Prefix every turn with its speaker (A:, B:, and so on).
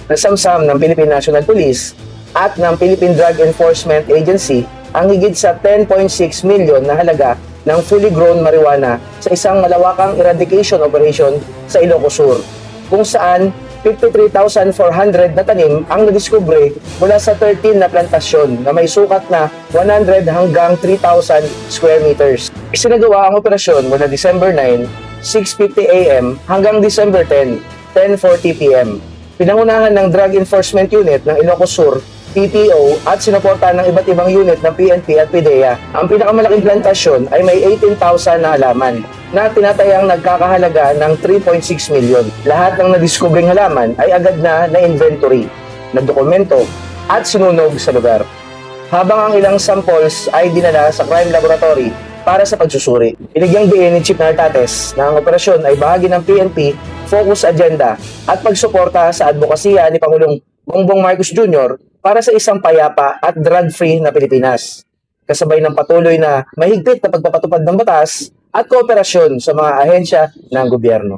A: nasamsam ng Philippine National Police at ng Philippine Drug Enforcement Agency ang higit sa 10.6 million na halaga ng fully grown marijuana sa isang malawakang eradication operation sa Ilocos Sur, kung saan 53,400 na tanim ang nadiskubre mula sa 13 na plantasyon na may sukat na 100 hanggang 3,000 square meters. Isinagawa ang operasyon mula December 9, 6:50 a.m. hanggang December 10, 10:40 p.m. Pinangunahan ng Drug Enforcement Unit ng Ilocos Sur, PPO, at sinuportahan ng iba't ibang unit ng PNP at PDEA. Ang pinakamalaking plantasyon ay may 18,000 na halaman na tinatayang nagkakahalaga ng 3.6 million. Lahat ng nadiskubring halaman ay agad na na-inventory, na-dokumento at sinunog sa lugar. Habang ang ilang samples ay dinala sa crime laboratory para sa pagsusuri. Binigyang diin ni Chief Nartates na ang operasyon ay bahagi ng PNP focus agenda at pagsuporta sa advokasya ni Pangulong Bongbong Marcos Jr. para sa isang payapa at drug-free na Pilipinas, kasabay ng patuloy na mahigpit na pagpapatupad ng batas at kooperasyon sa mga ahensya ng gobyerno.